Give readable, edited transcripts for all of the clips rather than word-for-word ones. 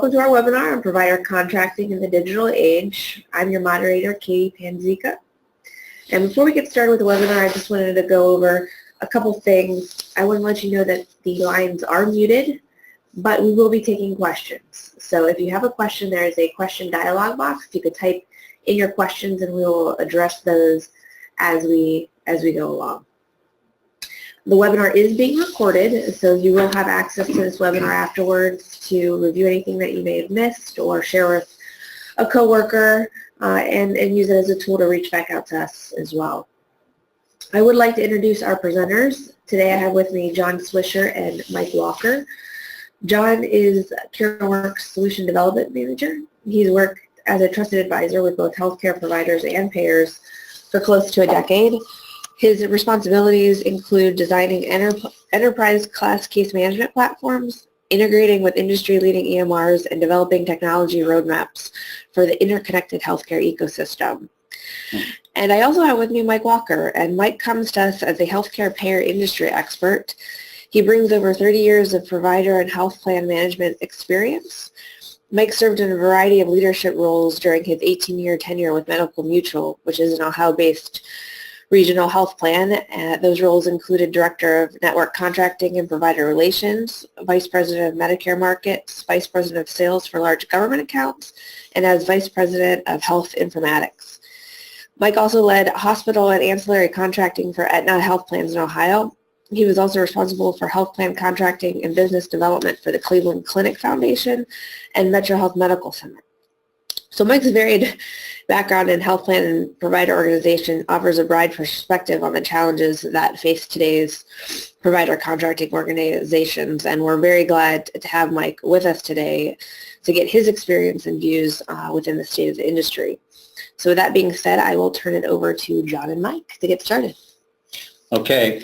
Welcome to our webinar on provider contracting in the digital age. I'm your moderator, Katie Panzica. And before we get started with the webinar, I just wanted to go over a couple things. I want to let you know that the lines are muted, but we will be taking questions. So if you have a question, there is a question dialog box. You could type in your questions and we will address those as we go along. The webinar is being recorded, so you will have access to this webinar afterwards to review anything that you may have missed or share with a coworker and use it as a tool to reach back out to us as well. I would like to introduce our presenters. Today I have with me John Swisher and Mike Walker. John is CareWorks Solution Development Manager. He's worked as a trusted advisor with both healthcare providers and payers for close to a decade. His responsibilities include designing enterprise-class case management platforms, integrating with industry-leading EMRs, and developing technology roadmaps for the interconnected healthcare ecosystem. And I also have with me Mike Walker, and Mike comes to us as a healthcare payer industry expert. He brings over 30 years of provider and health plan management experience. Mike served in a variety of leadership roles during his 18-year tenure with Medical Mutual, which is an Ohio-based regional health plan. Those roles included Director of Network Contracting and Provider Relations, Vice President of Medicare Markets, Vice President of Sales for Large Government Accounts, and as Vice President of Health Informatics. Mike also led hospital and ancillary contracting for Aetna Health Plans in Ohio. He was also responsible for health plan contracting and business development for the Cleveland Clinic Foundation and Metro Health Medical Center. So Mike's varied background in health plan and provider organization offers a broad perspective on the challenges that face today's provider contracting organizations, and we're very glad to have Mike with us today to get his experience and views within the state of the industry. So with that being said, I will turn it over to John and Mike to get started. Okay,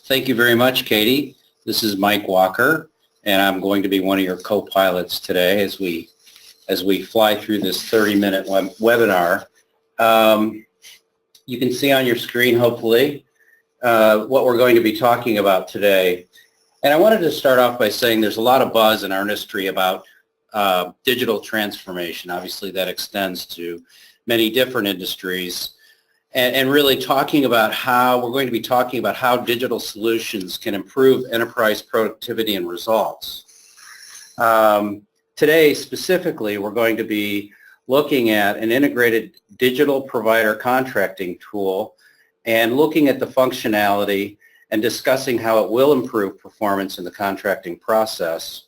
thank you very much, Katie. This is Mike Walker, and I'm going to be one of your co-pilots today as we fly through this 30-minute webinar. You can see on your screen, hopefully, what we're going to be talking about today. And I wanted to start off by saying there's a lot of buzz in our industry about digital transformation. Obviously, that extends to many different industries. And really talking about we're going to be talking about how digital solutions can improve enterprise productivity and results. Today, specifically, we're going to be looking at an integrated digital provider contracting tool and looking at the functionality and discussing how it will improve performance in the contracting process.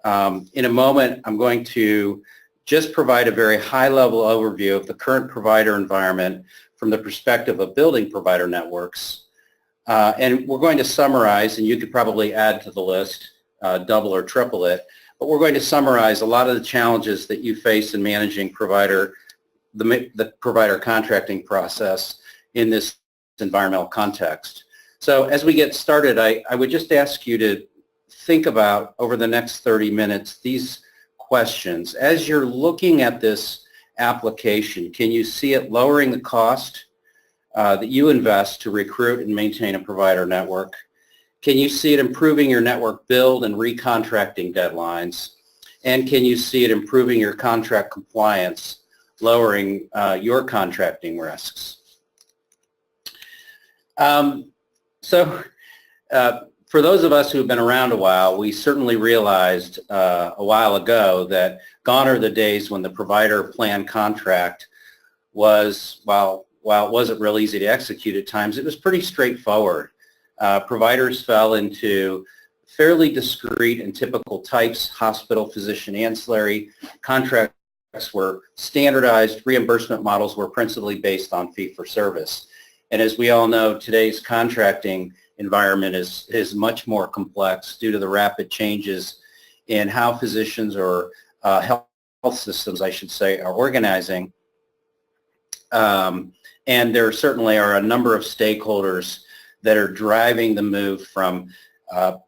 In a moment, I'm going to just provide a very high-level overview of the current provider environment from the perspective of building provider networks. And we're going to summarize, and you could probably add to the list, double or triple it, but we're going to summarize a lot of the challenges that you face in managing the provider contracting process in this environmental context. So as we get started, I would just ask you to think about, over the next 30 minutes, these questions. As you're looking at this application, can you see it lowering the cost that you invest to recruit and maintain a provider network? Can you see it improving your network build and recontracting deadlines? And can you see it improving your contract compliance, lowering your contracting risks? For those of us who have been around a while, we certainly realized a while ago that gone are the days when the provider plan contract was, while it wasn't real easy to execute at times, it was pretty straightforward. Providers fell into fairly discrete and typical types. Hospital, physician, ancillary contracts were standardized. Reimbursement models were principally based on fee-for-service. And as we all know, today's contracting environment is much more complex due to the rapid changes in how physicians or health systems, I should say, are organizing. And there certainly are a number of stakeholders that are driving the move from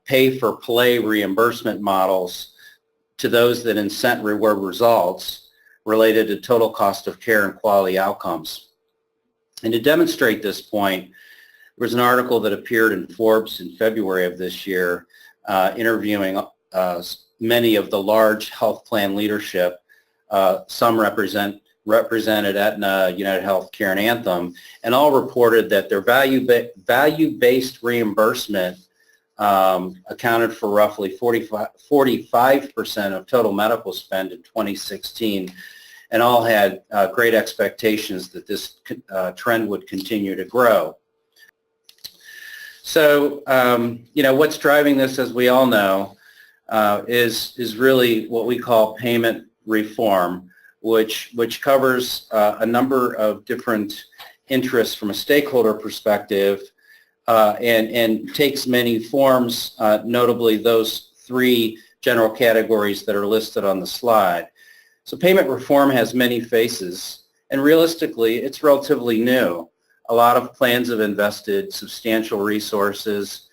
pay-for-play reimbursement models to those that incent reward results related to total cost of care and quality outcomes. And to demonstrate this point, there was an article that appeared in Forbes in February of this year interviewing many of the large health plan leadership, some represented Aetna, United Healthcare, and Anthem, and all reported that their value-based reimbursement accounted for roughly 45% of total medical spend in 2016, and all had great expectations that this trend would continue to grow. So, what's driving this, as we all know, is really what we call payment reform, which covers a number of different interests from a stakeholder perspective, and takes many forms, notably those three general categories that are listed on the slide. So payment reform has many faces, and realistically, it's relatively new. A lot of plans have invested substantial resources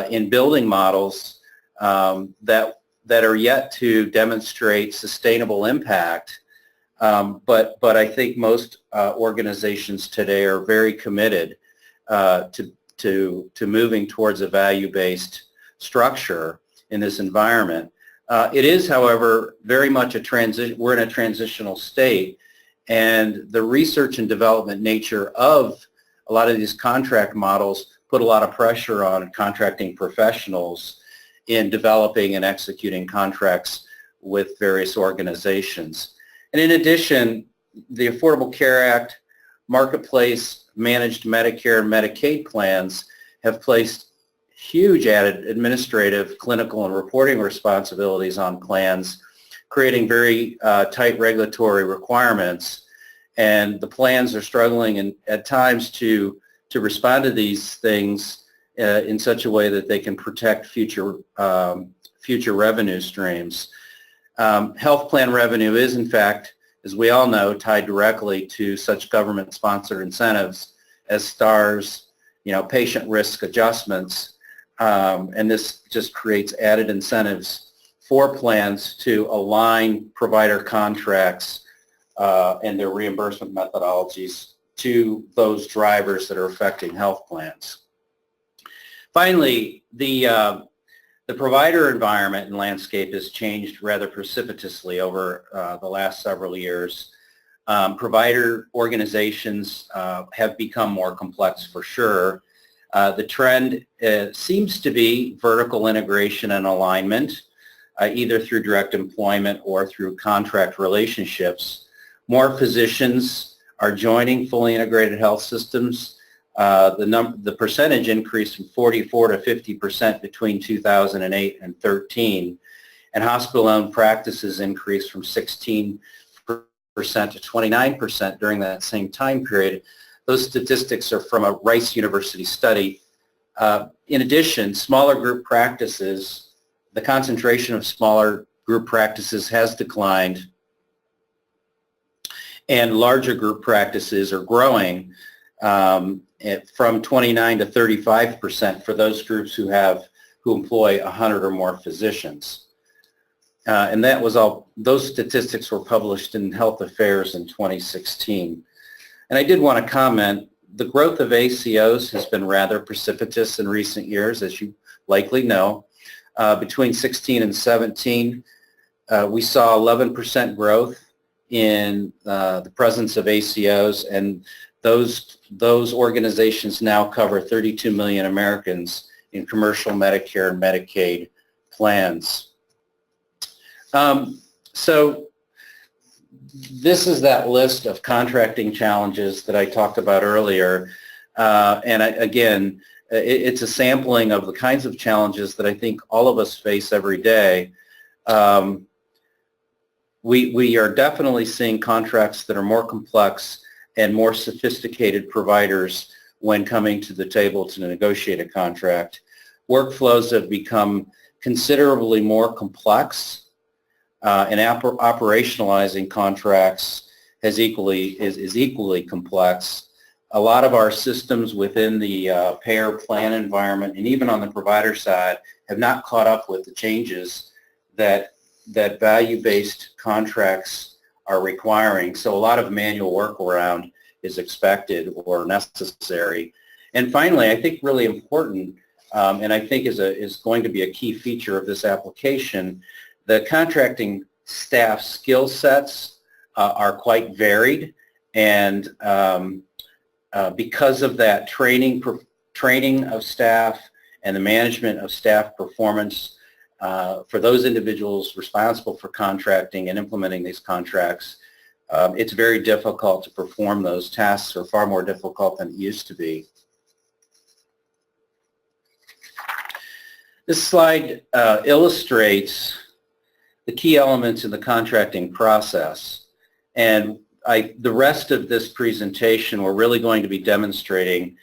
in building models that are yet to demonstrate sustainable impact. But I think most organizations today are very committed to moving towards a value-based structure in this environment. It is, however, very much we're in a transitional state, and the research and development nature of a lot of these contract models put a lot of pressure on contracting professionals in developing and executing contracts with various organizations. And in addition, the Affordable Care Act, Marketplace Managed Medicare and Medicaid plans have placed huge added administrative, clinical, and reporting responsibilities on plans, creating very tight regulatory requirements. And the plans are struggling at times to respond to these things in such a way that they can protect future revenue streams. Health plan revenue is, in fact, as we all know, tied directly to such government-sponsored incentives as STARS, patient risk adjustments, and this just creates added incentives for plans to align provider contracts and their reimbursement methodologies to those drivers that are affecting health plans. Finally, the provider environment and landscape has changed rather precipitously over the last several years. Provider organizations have become more complex for sure. The trend seems to be vertical integration and alignment, either through direct employment or through contract relationships. More physicians are joining fully integrated health systems. The percentage increased from 44 to 50% between 2008 and 13, and hospital-owned practices increased from 16% to 29% during that same time period. Those statistics are from a Rice University study. In addition, smaller group practices, the concentration of smaller group practices has declined, and larger group practices are growing from 29 to 35% for those groups who employ 100 or more physicians. And those statistics were published in Health Affairs in 2016. And I did want to comment, the growth of ACOs has been rather precipitous in recent years, as you likely know. Between 16 and 17, we saw 11% growth in the presence of ACOs, and those organizations now cover 32 million Americans in commercial Medicare and Medicaid plans. So this is that list of contracting challenges that I talked about earlier. Again, it's a sampling of the kinds of challenges that I think all of us face every day. We are definitely seeing contracts that are more complex and more sophisticated providers when coming to the table to negotiate a contract. Workflows have become considerably more complex, and operationalizing contracts is equally complex. A lot of our systems within the payer plan environment and even on the provider side have not caught up with the changes that value-based contracts are requiring. So a lot of manual workaround is expected or necessary. And finally, I think really important, and I think is going to be a key feature of this application. The contracting staff skill sets are quite varied, and because of that training of staff and the management of staff performance for those individuals responsible for contracting and implementing these contracts, it's very difficult to perform those tasks, or far more difficult than it used to be. This slide illustrates the key elements in the contracting process, and the rest of this presentation, we're really going to be demonstrating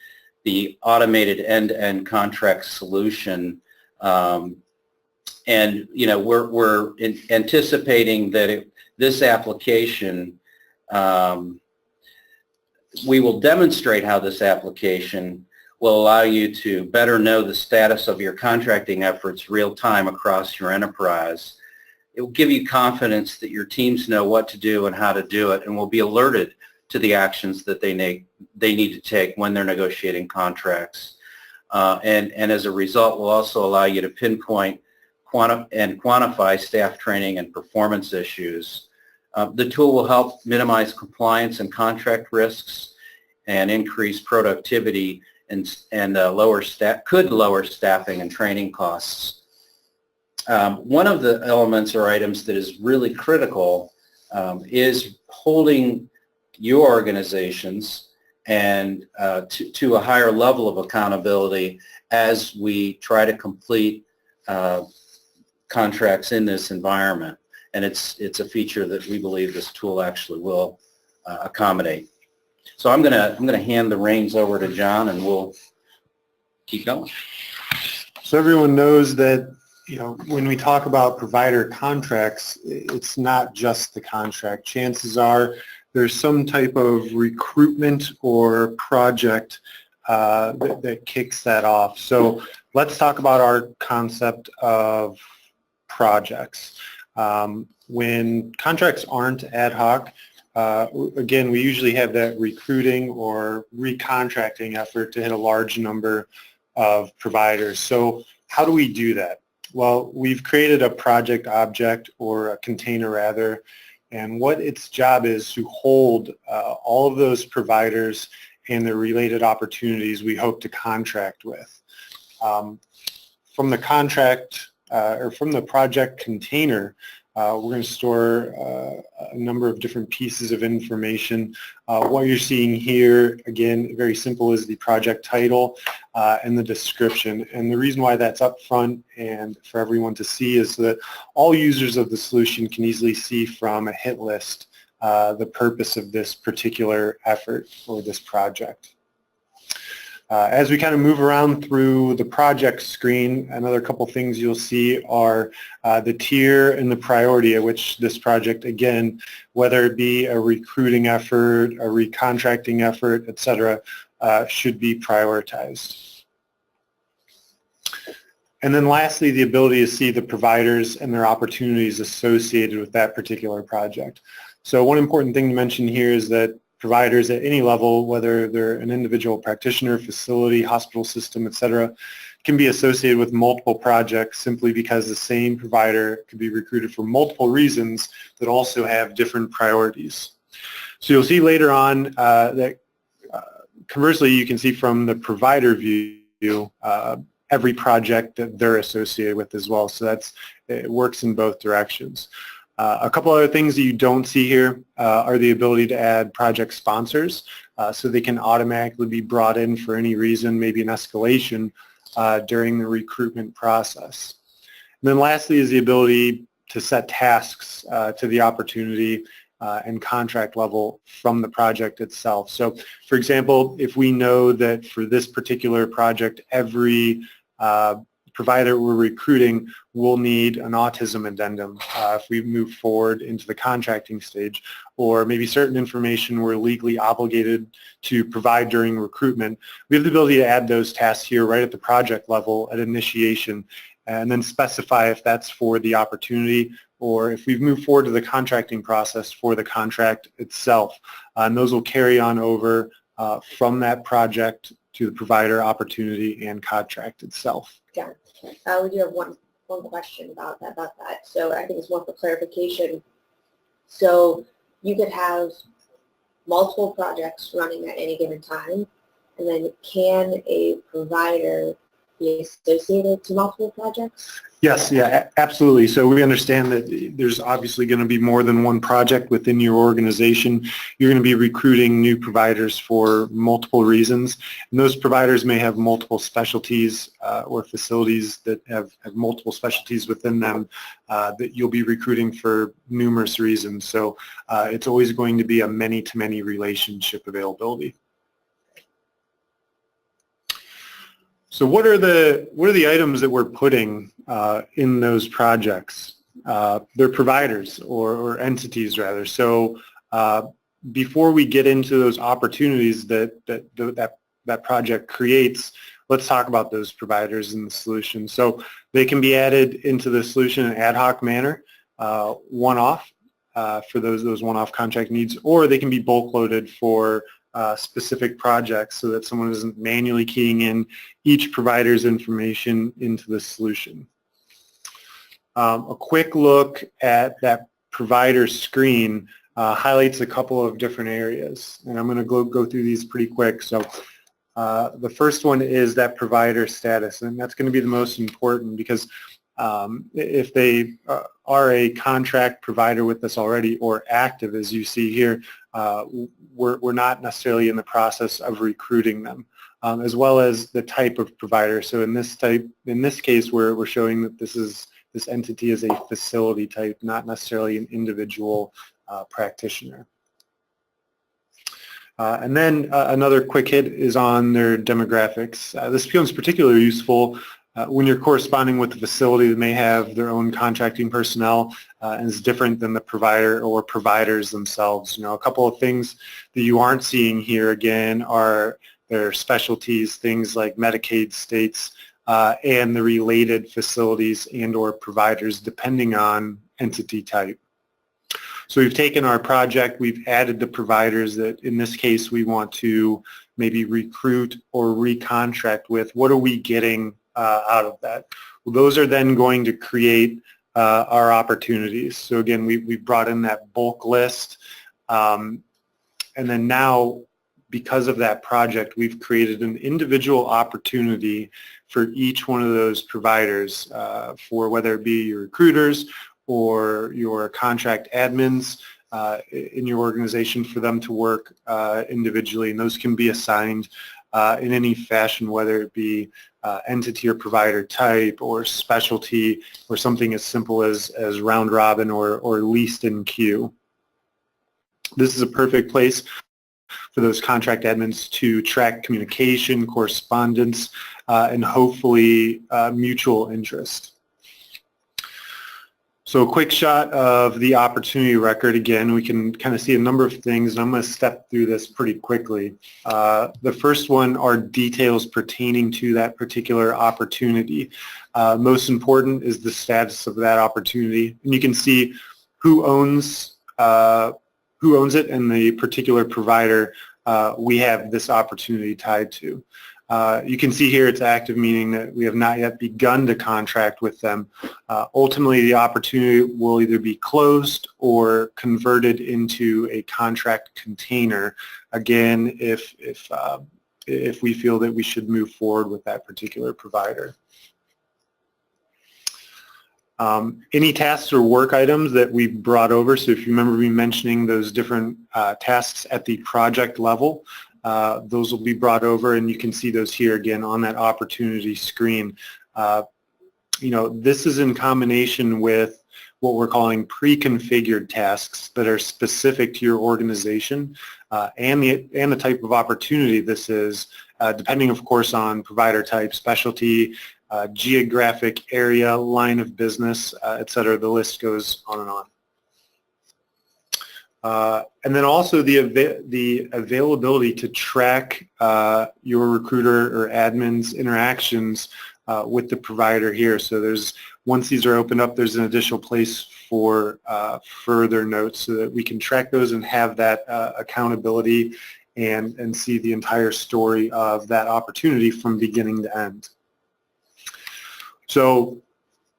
the automated end-to-end contract solution, and we're anticipating that this application, we will demonstrate how this application will allow you to better know the status of your contracting efforts real time across your enterprise. It will give you confidence that your teams know what to do and how to do it, and will be alerted to the actions that they need to take when they're negotiating contracts. And as a result, will also allow you to pinpoint and quantify staff training and performance issues. The tool will help minimize compliance and contract risks and increase productivity, and could lower staffing and training costs. One of the elements or items that is really critical is holding your organizations and to a higher level of accountability as we try to complete contracts in this environment. And it's a feature that we believe this tool actually will accommodate. So I'm gonna hand the reins over to John, and we'll keep going. So everyone knows that, when we talk about provider contracts, it's not just the contract. Chances are there's some type of recruitment or project that kicks that off. So let's talk about our concept of projects. When contracts aren't ad hoc, again, we usually have that recruiting or recontracting effort to hit a large number of providers. So how do we do that? Well, we've created a project object, or a container rather, and what its job is to hold all of those providers and the related opportunities we hope to contract with. From the contract or from the project container, we're going to store a number of different pieces of information. What you're seeing here, again, very simple, is the project title and the description. And the reason why that's up front and for everyone to see is that all users of the solution can easily see from a hit list the purpose of this particular effort or this project. As we kind of move around through the project screen, another couple things you'll see are the tier and the priority at which this project, again, whether it be a recruiting effort, a recontracting effort, etc., should be prioritized. And then lastly, the ability to see the providers and their opportunities associated with that particular project. So one important thing to mention here is that providers at any level, whether they're an individual practitioner, facility, hospital system, etc., can be associated with multiple projects simply because the same provider could be recruited for multiple reasons that also have different priorities. So you'll see later on that conversely, you can see from the provider view every project that they're associated with as well. So it works in both directions. A couple other things that you don't see here are the ability to add project sponsors, so they can automatically be brought in for any reason, maybe an escalation during the recruitment process. And then lastly is the ability to set tasks to the opportunity and contract level from the project itself. So for example, if we know that for this particular project, every provider we're recruiting will need an autism addendum if we move forward into the contracting stage, or maybe certain information we're legally obligated to provide during recruitment. We have the ability to add those tasks here right at the project level at initiation, and then specify if that's for the opportunity or if we've moved forward to the contracting process for the contract itself. And those will carry on over from that project to the provider opportunity and contract itself. Yeah. We do have one question about that. So I think it's more for clarification. So you could have multiple projects running at any given time, and then can a provider be associated to multiple projects? Yes, yeah, absolutely. So we understand that there's obviously going to be more than one project within your organization. You're going to be recruiting new providers for multiple reasons, and those providers may have multiple specialties or facilities that have multiple specialties within them that you'll be recruiting for numerous reasons. So it's always going to be a many-to-many relationship availability. So what are the items that we're putting in those projects? They're providers or entities rather. So before we get into those opportunities that project creates, let's talk about those providers and the solution. So they can be added into the solution in an ad hoc manner, one-off for those one-off contract needs, or they can be bulk loaded for specific projects so that someone isn't manually keying in each provider's information into the solution. A quick look at that provider screen highlights a couple of different areas, and I'm going to go through these pretty quick. So the first one is that provider status, and that's going to be the most important because if they are a contract provider with us already or active, as you see here, we're not necessarily in the process of recruiting them, as well as the type of provider. So in this case, we're showing that this entity is a facility type, not necessarily an individual practitioner. And then another quick hit is on their demographics. This becomes particularly useful when you're corresponding with the facility that may have their own contracting personnel and is different than the provider or providers themselves. You know, a couple of things that you aren't seeing here again are their specialties, things like Medicaid states and the related facilities and or providers depending on entity type. So we've taken our project, we've added the providers that in this case we want to maybe recruit or recontract with. What are we getting out of that? Well, those are then going to create our opportunities. So again, we brought in that bulk list, and then now because of that project, we've created an individual opportunity for each one of those providers for whether it be your recruiters or your contract admins in your organization for them to work individually, and those can be assigned in any fashion, whether it be entity or provider type or specialty or something as simple as round robin or leased in queue. This is a perfect place for those contract admins to track communication, correspondence, and hopefully mutual interest. So a quick shot of the opportunity record. Again, we can kind of see a number of things, and I'm going to step through this pretty quickly. The first one are details pertaining to that particular opportunity. Most important is the status of that opportunity, and you can see who owns it and the particular provider we have this opportunity tied to. You can see here it's active, meaning that we have not yet begun to contract with them. Ultimately, the opportunity will either be closed or converted into a contract container, again, if we feel that we should move forward with that particular provider. Any tasks or work items that we brought over, so if you remember me mentioning those different tasks at the project level, those will be brought over, and you can see those here again on that opportunity screen. You know, this is in combination with what we're calling pre-configured tasks that are specific to your organization and the type of opportunity this is, depending, of course, on provider type, specialty, geographic area, line of business, et cetera. The list goes on and on. And then also the availability to track your recruiter or admin's interactions with the provider here. So once these are opened up, there's an additional place for further notes so that we can track those and have that accountability and see the entire story of that opportunity from beginning to end. So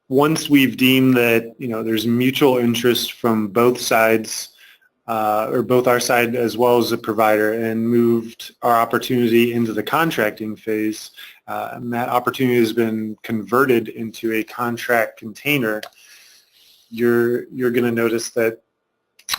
once we've deemed that, there's mutual interest from both sides, or both our side as well as the provider, and moved our opportunity into the contracting phase, and that opportunity has been converted into a contract container, you're going to notice that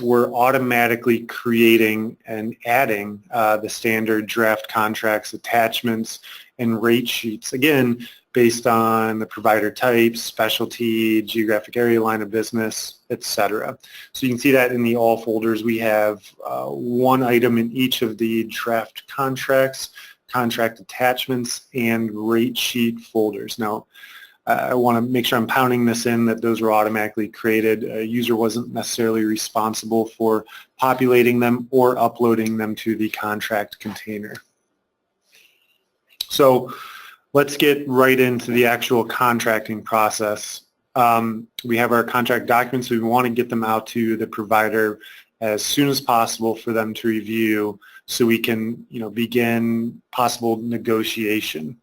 we're automatically creating and adding the standard draft contracts, attachments, and rate sheets, again, based on the provider type, specialty, geographic area, line of business, etc. So you can see that in the all folders. We have one item in each of the draft contracts, contract attachments, and rate sheet folders. Now, I want to make sure I'm pounding this in that those were automatically created. A user wasn't necessarily responsible for populating them or uploading them to the contract container. So let's get right into the actual contracting process. We have our contract documents. We want to get them out to the provider as soon as possible for them to review so we can begin possible negotiation.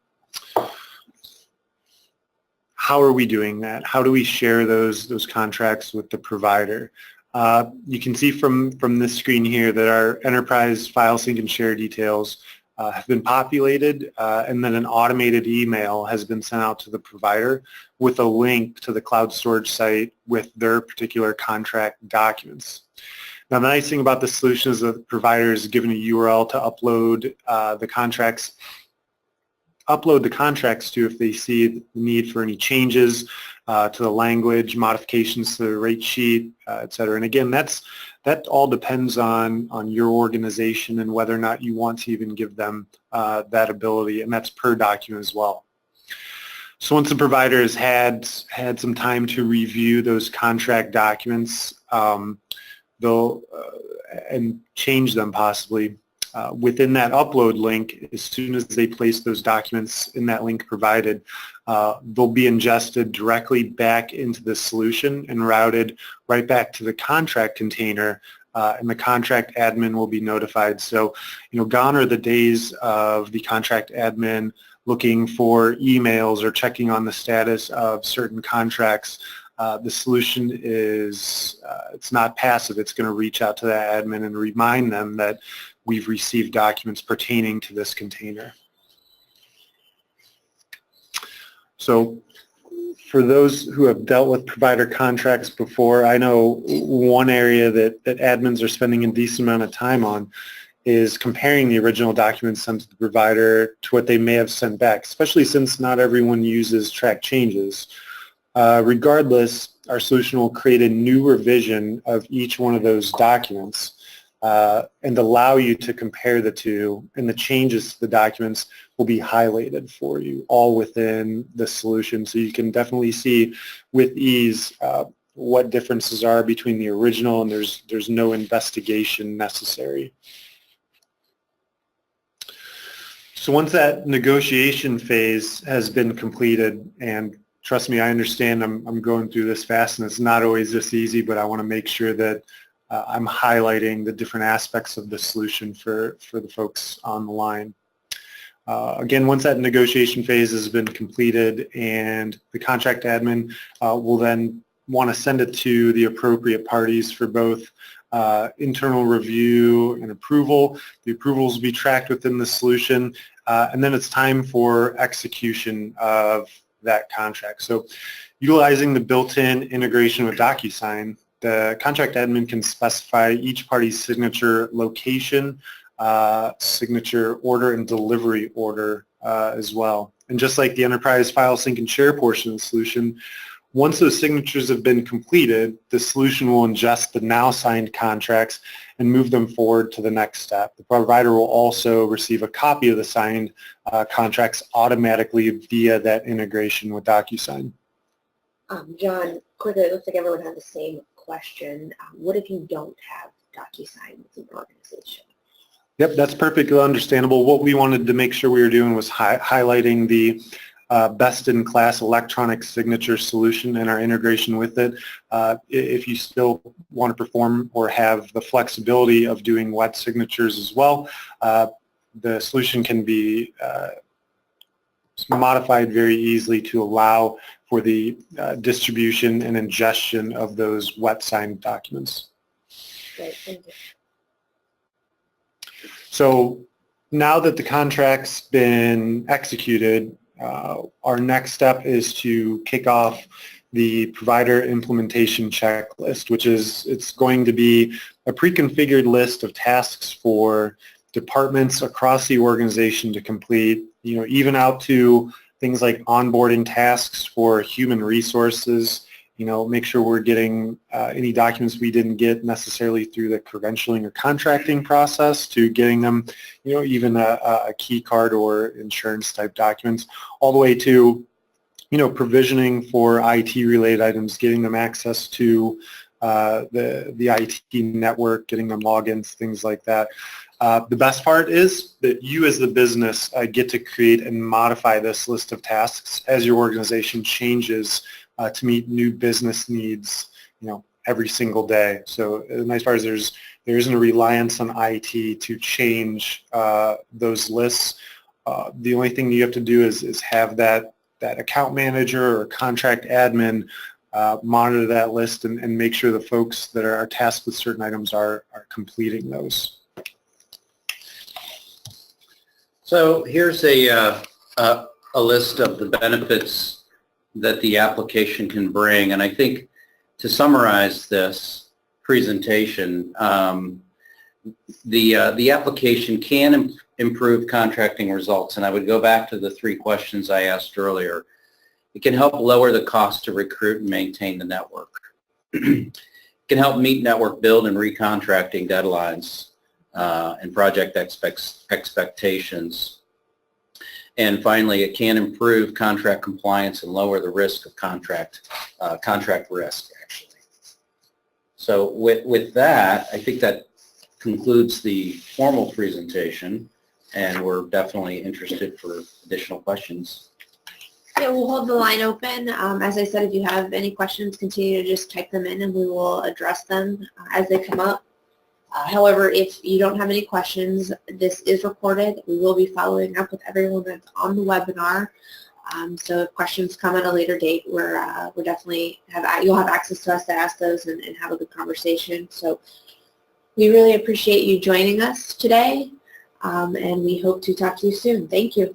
How are we doing that? How do we share those contracts with the provider? You can see from this screen here that our enterprise file sync and share details have been populated, and then an automated email has been sent out to the provider with a link to the cloud storage site with their particular contract documents. Now, the nice thing about this solution is that the provider is given a URL to upload the contracts to if they see the need for any changes to the language, modifications to the rate sheet, et cetera. And again, that all depends on your organization and whether or not you want to even give them that ability, and that's per document as well. So once the provider has had some time to review those contract documents, they'll and change them possibly. Within that upload link, as soon as they place those documents in that link provided, they'll be ingested directly back into the solution and routed right back to the contract container, and the contract admin will be notified. So, gone are the days of the contract admin looking for emails or checking on the status of certain contracts. The solution is, it's not passive. It's going to reach out to that admin and remind them that we've received documents pertaining to this container. So for those who have dealt with provider contracts before, I know one area that admins are spending a decent amount of time on is comparing the original documents sent to the provider to what they may have sent back, especially since not everyone uses track changes. Regardless, our solution will create a new revision of each one of those documents and allow you to compare the two, and the changes to the documents will be highlighted for you all within the solution, so you can definitely see with ease what differences are between the original, and there's no investigation necessary. So once that negotiation phase has been completed, and trust me, I understand I'm going through this fast and it's not always this easy, but I want to make sure that I'm highlighting the different aspects of the solution for the folks on the line. Again, once that negotiation phase has been completed and the contract admin will then want to send it to the appropriate parties for both internal review and approval. The approvals will be tracked within the solution, and then it's time for execution of that contract. So utilizing the built-in integration with DocuSign, the contract admin can specify each party's signature location, signature order, and delivery order as well. And just like the enterprise file sync and share portion of the solution, once those signatures have been completed, the solution will ingest the now signed contracts and move them forward to the next step. The provider will also receive a copy of the signed contracts automatically via that integration with DocuSign. John, quickly, it looks like everyone had the same question. What if you don't have DocuSign within an organization? Yep, that's perfectly understandable. What we wanted to make sure we were doing was highlighting the best-in-class electronic signature solution and our integration with it. If you still want to perform or have the flexibility of doing wet signatures as well, the solution can be modified very easily to allow for the distribution and ingestion of those wet signed documents. Great, thank you. So now that the contract's been executed, our next step is to kick off the provider implementation checklist, which is, it's going to be a pre-configured list of tasks for departments across the organization to complete, even out to things like onboarding tasks for human resources, make sure we're getting any documents we didn't get necessarily through the credentialing or contracting process to getting them, even a key card or insurance type documents, all the way to, provisioning for IT related items, getting them access to the IT network, getting them logins, things like that. The best part is that you as the business get to create and modify this list of tasks as your organization changes to meet new business needs, every single day. So the nice part is there isn't a reliance on IT to change those lists. The only thing you have to do is have that account manager or contract admin monitor that list and make sure the folks that are tasked with certain items are completing those. So here's a list of the benefits that the application can bring, and I think to summarize this presentation, the application can improve contracting results, and I would go back to the 3 questions I asked earlier. It can help lower the cost to recruit and maintain the network. It can help meet network build and recontracting deadlines and project expectations. And finally, it can improve contract compliance and lower the risk of contract risk, actually. So with that, I think that concludes the formal presentation, and we're definitely interested for additional questions. Yeah, we'll hold the line open. As I said, if you have any questions, continue to just type them in and we will address them as they come up. However, if you don't have any questions, this is recorded. We will be following up with everyone that's on the webinar. So if questions come at a later date, we're definitely you'll have access to us to ask those and have a good conversation. So we really appreciate you joining us today, and we hope to talk to you soon. Thank you.